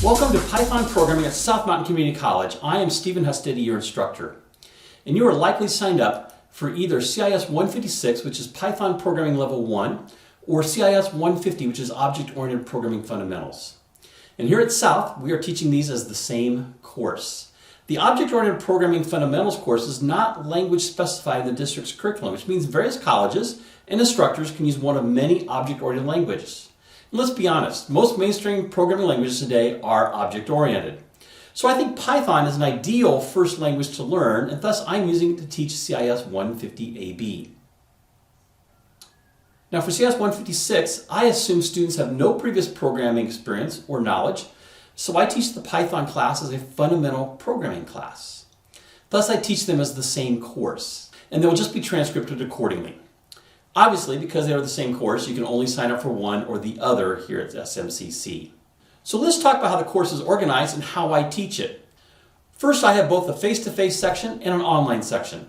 Welcome to Python Programming at South Mountain Community College. I am Stephen Hustedde, your instructor. And you are likely signed up for either CIS 156, which is Python Programming Level 1, or CIS 150, which is Object-Oriented Programming Fundamentals. And here at South, we are teaching these as the same course. The Object-Oriented Programming Fundamentals course is not language specified in the district's curriculum, which means various colleges and instructors can use one of many object-oriented languages. And let's be honest, most mainstream programming languages today are object-oriented. So I think Python is an ideal first language to learn, and thus I'm using it to teach CIS 150AB. Now for CIS 156, I assume students have no previous programming experience or knowledge, so I teach the Python class as a fundamental programming class. Thus I teach them as the same course, and they will just be transcribed accordingly. Obviously, because they are the same course, you can only sign up for one or the other here at SMCC. So let's talk about how the course is organized and how I teach it. First, I have both a face-to-face section and an online section.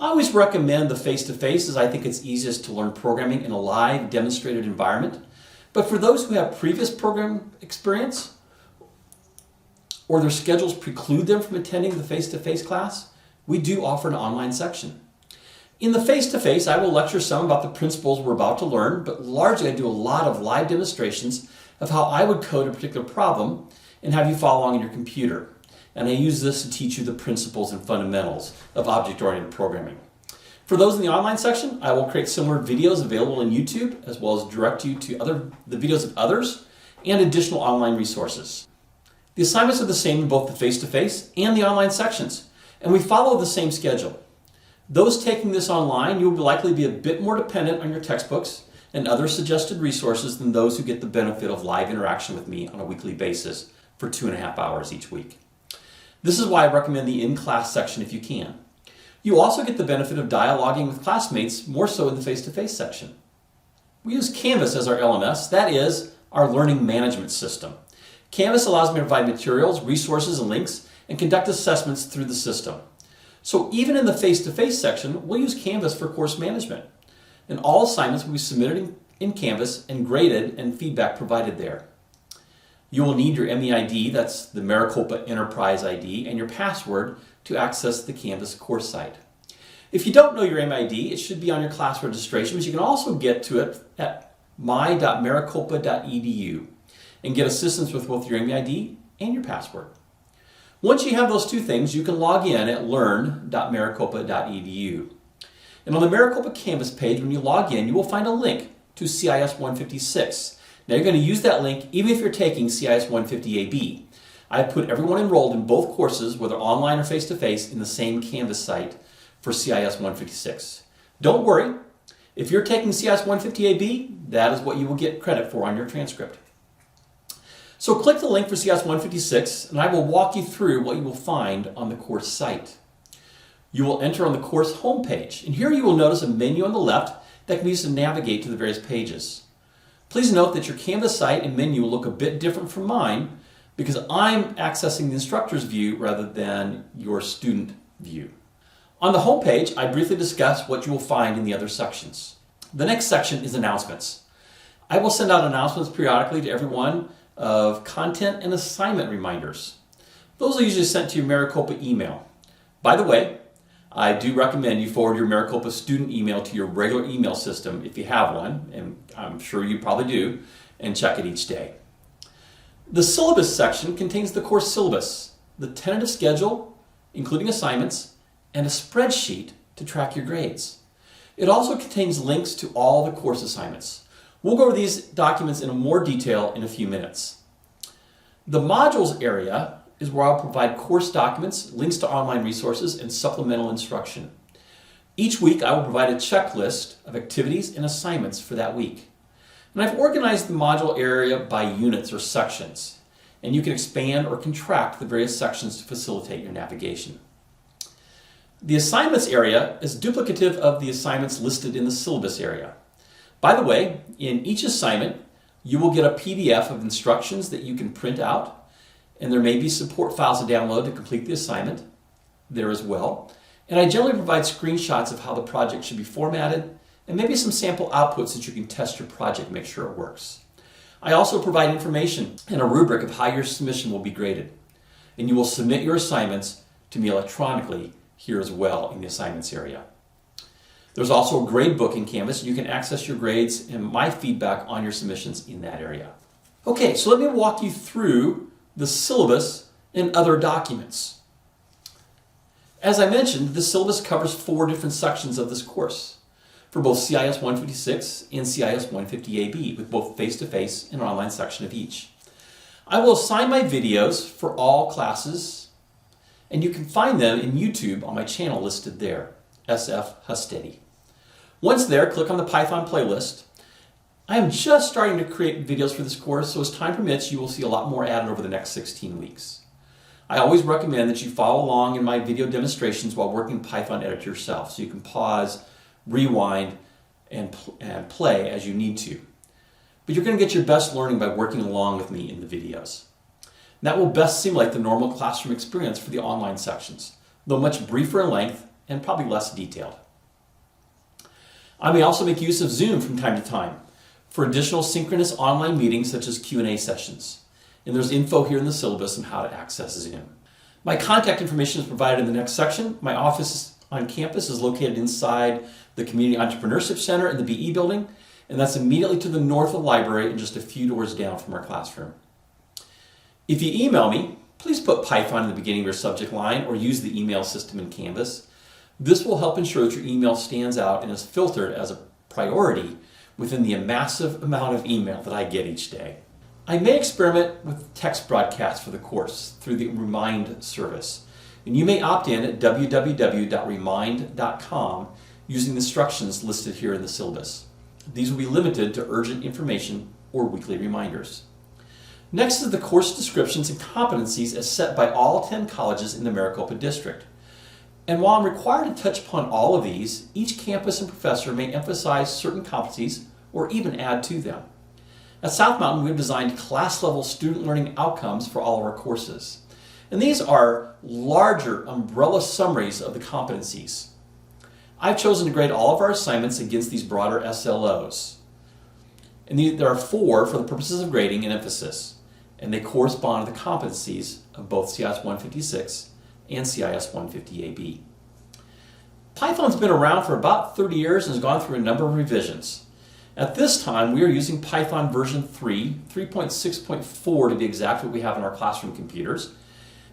I always recommend the face-to-face as I think it's easiest to learn programming in a live, demonstrated environment. But for those who have previous program experience, or their schedules preclude them from attending the face-to-face class, we do offer an online section. In the face-to-face, I will lecture some about the principles we're about to learn, but largely I do a lot of live demonstrations of how I would code a particular problem and have you follow along on your computer. And I use this to teach you the principles and fundamentals of object-oriented programming. For those in the online section, I will create similar videos available on YouTube, as well as direct you to the videos of others and additional online resources. The assignments are the same in both the face-to-face and the online sections, and we follow the same schedule. Those taking this online, you will likely be a bit more dependent on your textbooks and other suggested resources than those who get the benefit of live interaction with me on a weekly basis for 2.5 hours each week. This is why I recommend the in-class section if you can. You also get the benefit of dialoguing with classmates more so in the face-to-face section. We use Canvas as our LMS, that is, our learning management system. Canvas allows me to provide materials, resources, and links, and conduct assessments through the system. So even in the face-to-face section, we'll use Canvas for course management. And all assignments will be submitted in Canvas and graded and feedback provided there. You will need your MEID, that's the Maricopa Enterprise ID, and your password to access the Canvas course site. If you don't know your MEID, it should be on your class registration, but you can also get to it at my.maricopa.edu and get assistance with both your MEID and your password. Once you have those two things, you can log in at learn.maricopa.edu. And on the Maricopa Canvas page, when you log in, you will find a link to CIS 156. Now you're going to use that link even if you're taking CIS 150AB. I have put everyone enrolled in both courses, whether online or face-to-face, in the same Canvas site for CIS 156. Don't worry, if you're taking CIS 150AB, that is what you will get credit for on your transcript. So click the link for CIS 156 and I will walk you through what you will find on the course site. You will enter on the course homepage, and here you will notice a menu on the left that can be used to navigate to the various pages. Please note that your Canvas site and menu will look a bit different from mine because I'm accessing the instructor's view rather than your student view. On the homepage, I briefly discuss what you will find in the other sections. The next section is announcements. I will send out announcements periodically to everyone of content and assignment reminders. Those are usually sent to your Maricopa email. By the way, I do recommend you forward your Maricopa student email to your regular email system if you have one, and I'm sure you probably do, and check it each day. The syllabus section contains the course syllabus, the tentative schedule, including assignments, and a spreadsheet to track your grades. It also contains links to all the course assignments. We'll go over these documents in more detail in a few minutes. The modules area is where I'll provide course documents, links to online resources, and supplemental instruction. Each week I will provide a checklist of activities and assignments for that week. And I've organized the module area by units or sections, and you can expand or contract the various sections to facilitate your navigation. The assignments area is duplicative of the assignments listed in the syllabus area. By the way, in each assignment, you will get a PDF of instructions that you can print out, and there may be support files to download to complete the assignment there as well. And I generally provide screenshots of how the project should be formatted and maybe some sample outputs that you can test your project and make sure it works. I also provide information and a rubric of how your submission will be graded. And you will submit your assignments to me electronically here as well in the assignments area. There's also a grade book in Canvas. You can access your grades and my feedback on your submissions in that area. Okay, so let me walk you through the syllabus and other documents. As I mentioned, the syllabus covers 4 different sections of this course for both CIS 156 and CIS 150AB, with both face-to-face and online section of each. I will assign my videos for all classes, and you can find them in YouTube on my channel listed there, SF Hustedde. Once there, click on the Python playlist. I am just starting to create videos for this course, so as time permits, you will see a lot more added over the next 16 weeks. I always recommend that you follow along in my video demonstrations while working Python editor yourself, so you can pause, rewind, and play as you need to. But you're going to get your best learning by working along with me in the videos. And that will best simulate the normal classroom experience for the online sections, though much briefer in length and probably less detailed. I may also make use of Zoom from time to time for additional synchronous online meetings such as Q&A sessions. And there's info here in the syllabus on how to access Zoom. My contact information is provided in the next section. My office on campus is located inside the Community Entrepreneurship Center in the BE building, and that's immediately to the north of the library and just a few doors down from our classroom. If you email me, please put Python in the beginning of your subject line or use the email system in Canvas. This will help ensure that your email stands out and is filtered as a priority within the massive amount of email that I get each day. I may experiment with text broadcasts for the course through the Remind service, and you may opt in at www.remind.com using the instructions listed here in the syllabus. These will be limited to urgent information or weekly reminders. Next is the course descriptions and competencies as set by all 10 colleges in the Maricopa District. And while I'm required to touch upon all of these, each campus and professor may emphasize certain competencies or even add to them. At South Mountain, we've designed class-level student learning outcomes for all of our courses. And these are larger umbrella summaries of the competencies. I've chosen to grade all of our assignments against these broader SLOs. And there are 4 for the purposes of grading and emphasis, and they correspond to the competencies of both CIS 156 and CIS 150AB. Python's been around for about 30 years and has gone through a number of revisions. At this time, we are using Python version 3, 3.6.4 to be exact, what we have in our classroom computers.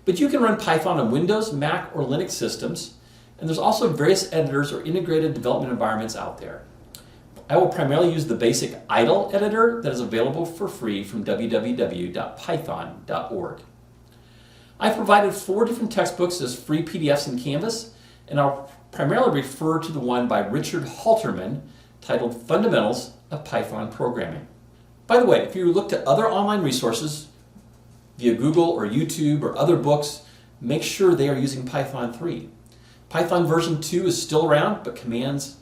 But you can run Python on Windows, Mac, or Linux systems, and there's also various editors or integrated development environments out there. I will primarily use the basic idle editor that is available for free from www.python.org. I've provided 4 different textbooks as free PDFs in Canvas, and I'll primarily refer to the one by Richard Halterman titled Fundamentals of Python Programming. By the way, if you look to other online resources via Google or YouTube or other books, make sure they are using Python 3. Python version 2 is still around, but commands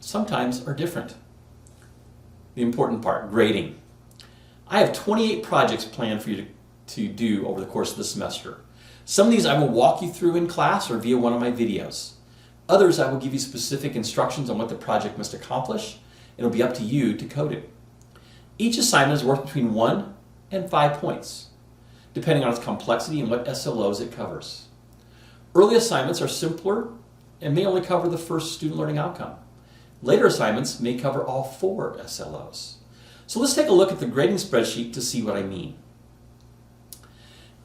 sometimes are different. The important part, grading. I have 28 projects planned for you to do over the course of the semester. Some of these I will walk you through in class or via one of my videos. Others I will give you specific instructions on what the project must accomplish. It'll be up to you to code it. Each assignment is worth between 1 and 5 points, depending on its complexity and what SLOs it covers. Early assignments are simpler and may only cover the first student learning outcome. Later assignments may cover all 4 SLOs. So let's take a look at the grading spreadsheet to see what I mean.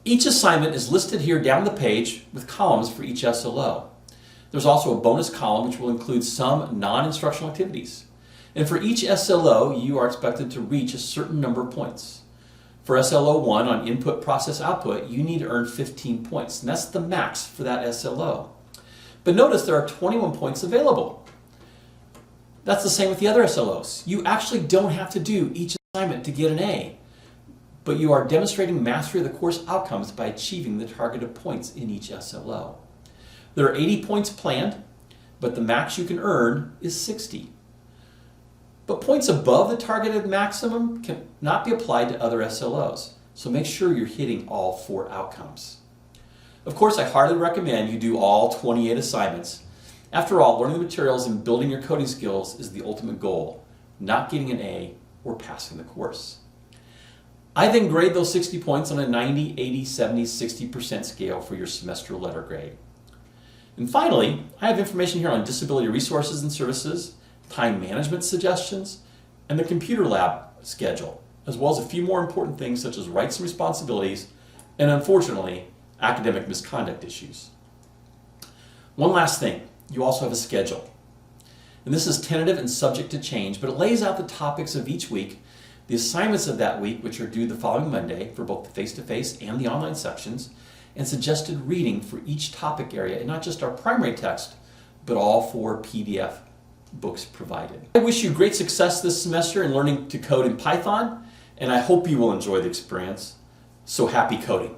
Each assignment is listed here down the page with columns for each SLO. There's also a bonus column which will include some non-instructional activities. And for each SLO, you are expected to reach a certain number of points. For SLO 1 on input, process, output, you need to earn 15 points. And that's the max for that SLO. But notice there are 21 points available. That's the same with the other SLOs. You actually don't have to do each assignment to get an A, but you are demonstrating mastery of the course outcomes by achieving the targeted points in each SLO. There are 80 points planned, but the max you can earn is 60. But points above the targeted maximum cannot be applied to other SLOs, so make sure you're hitting all 4 outcomes. Of course, I heartily recommend you do all 28 assignments. After all, learning the materials and building your coding skills is the ultimate goal, not getting an A or passing the course. I then grade those 60 points on a 90, 80, 70, 60% scale for your semester letter grade. And finally, I have information here on disability resources and services, time management suggestions, and the computer lab schedule, as well as a few more important things such as rights and responsibilities, and unfortunately, academic misconduct issues. One last thing, you also have a schedule. And this is tentative and subject to change, but it lays out the topics of each week, the assignments of that week, which are due the following Monday for both the face-to-face and the online sections, and suggested reading for each topic area, and not just our primary text, but all 4 PDF books provided. I wish you great success this semester in learning to code in Python, and I hope you will enjoy the experience. So happy coding.